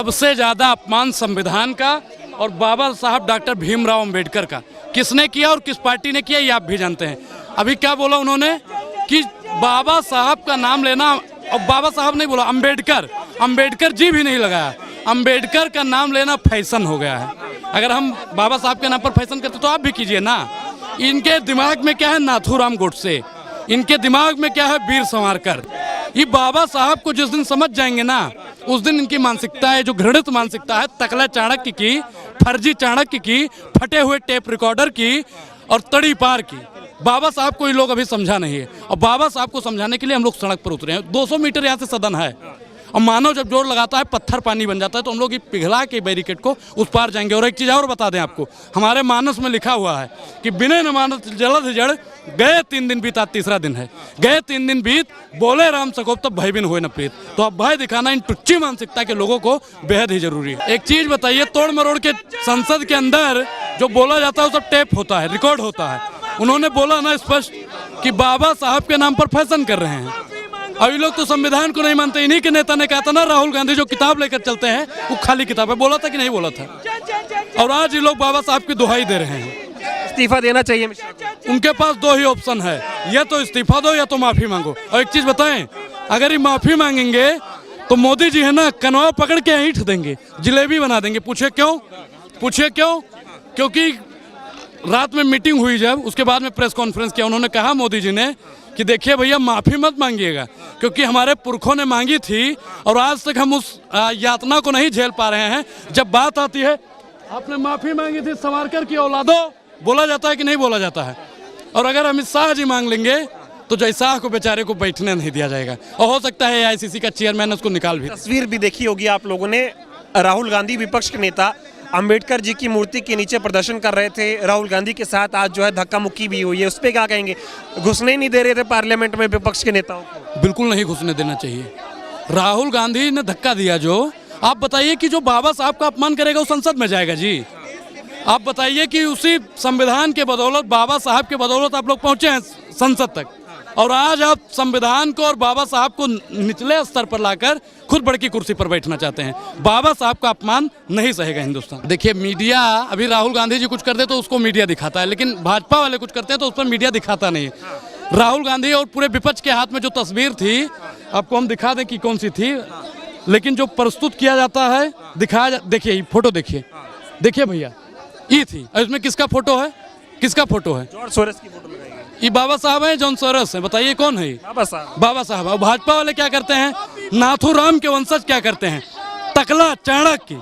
सबसे ज़्यादा अपमान संविधान का और बाबा साहब डॉक्टर भीमराव अंबेडकर का किसने किया और किस पार्टी ने किया ये आप भी जानते हैं। अभी क्या बोला उन्होंने कि बाबा साहब का नाम लेना, और बाबा साहब नहीं बोला, अंबेडकर जी भी नहीं लगाया। अंबेडकर का नाम लेना फैशन हो गया है। अगर हम बाबा साहब के नाम पर फैशन करते तो आप भी कीजिए ना। इनके दिमाग में क्या है नाथूराम गोडसे, इनके दिमाग में क्या है वीर सावरकर। ये बाबा साहब को जिस दिन समझ जाएंगे ना, उस दिन इनकी मानसिकता है जो घृणित मानसिकता है, तकला चाणक्य की, फर्जी चाणक्य की, फटे हुए टेप रिकॉर्डर की और तड़ी पार की, बाबा साहब को ये लोग अभी समझा नहीं है। और बाबा साहब को समझाने के लिए हम लोग सड़क पर उतरे हैं। 200 मीटर यहाँ से सदन है, और मानव जब जोर लगाता है पत्थर पानी बन जाता है, तो हम लोग ये पिघला के बैरिकेड को उस पार जाएंगे। और एक चीज़ और बता दें आपको, हमारे मानस में लिखा हुआ है कि बिना न मानस जलद जड़, गए 3 दिन बीता तीसरा दिन है। गए 3 दिन बीत, बोले राम सकोप तब भय बिन होए न प्रीत। तो अब भय दिखाना इन टुच्ची मानसिकता के लोगों को बेहद ही जरूरी है। एक चीज़ बताइए, तोड़ मरोड़ के संसद के अंदर जो बोला जाता है वो सब टेप होता है, रिकॉर्ड होता है। उन्होंने बोला ना स्पष्ट कि बाबा साहब के नाम पर फैशन कर रहे हैं। अभी लोग तो संविधान को नहीं मानते। इन्हीं के नेता ने कहा था ना, राहुल गांधी जो किताब लेकर चलते हैं वो खाली किताब है। बोला था कि नहीं बोला था? और आज ये लोग बाबा साहब की दुहाई दे रहे हैं। इस्तीफा देना चाहिए। उनके पास 2 ही ऑप्शन है, या तो इस्तीफा दो या तो माफी मांगो। और एक चीज बताएं, अगर ये माफी मांगेंगे तो मोदी जी है ना कनवा पकड़ के ईंट देंगे, जलेबी बना देंगे। पूछे क्यों? क्योंकि रात में मीटिंग हुई, जब उसके बाद में प्रेस कॉन्फ्रेंस किया, उन्होंने कहा मोदी जी ने कि देखिए भैया माफ़ी मत मांगिएगा, क्योंकि हमारे पुरखों ने मांगी थी और आज तक हम उस यातना को नहीं झेल पा रहे हैं। जब बात आती है आपने माफ़ी मांगी थी सावरकर की औलादों, बोला जाता है कि नहीं बोला जाता है। और अगर अमित शाह जी मांग लेंगे तो जयशाह को बेचारे को बैठने नहीं दिया जाएगा, और हो सकता है AICC का चेयरमैन उसको निकाल भी। तस्वीर भी देखी होगी आप लोगों ने, राहुल गांधी विपक्ष के नेता अंबेडकर जी की मूर्ति के नीचे प्रदर्शन कर रहे थे। राहुल गांधी के साथ आज जो है धक्का मुक्की भी हुई है, उस पर क्या कहेंगे? घुसने नहीं दे रहे थे पार्लियामेंट में विपक्ष के नेताओं को। बिल्कुल नहीं घुसने देना चाहिए। राहुल गांधी ने धक्का दिया, जो आप बताइए कि जो बाबा साहब का अपमान करेगा वो संसद में जाएगा जी? आप बताइए कि उसी संविधान के बदौलत, बाबा साहब के बदौलत आप लोग पहुंचे हैं संसद तक, और आज आप संविधान को और बाबा साहब को निचले स्तर पर लाकर खुद बड़ी कुर्सी पर बैठना चाहते हैं। बाबा साहब का अपमान नहीं सहेगा हिंदुस्तान। देखिए मीडिया, अभी राहुल गांधी जी कुछ करते तो उसको मीडिया दिखाता है, लेकिन भाजपा वाले कुछ करते हैं तो उस पर मीडिया दिखाता नहीं है। राहुल गांधी और पूरे विपक्ष के हाथ में जो तस्वीर थी, आपको हम दिखा दें कि कौन सी थी, लेकिन जो प्रस्तुत किया जाता है देखिए फोटो देखिए भैया, ये थी। और इसमें किसका फोटो है? जॉर्ज सोरोस की फोटो लगाई गई। ये बाबा साहब हैं, जॉन सोरोस हैं। बताइए कौन है? बाबा साहब। और भाजपा वाले क्या करते हैं? नाथूराम के वंशज क्या करते हैं? तकला चाणक्य,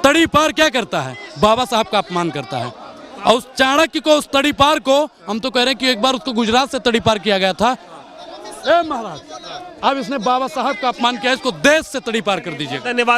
तड़ी पार क्या करता है? बाबा साहब का अपमान करता है। और उस चाणक्य को, उस तड़ी पार को, हम तो कह रहे हैं कि एक बार उसको गुजरात से तड़ी पार किया गया था। महाराज, अब इसने बाबा साहब का अपमान किया, इसको देश से तड़ी पार कर दीजिए। धन्यवाद।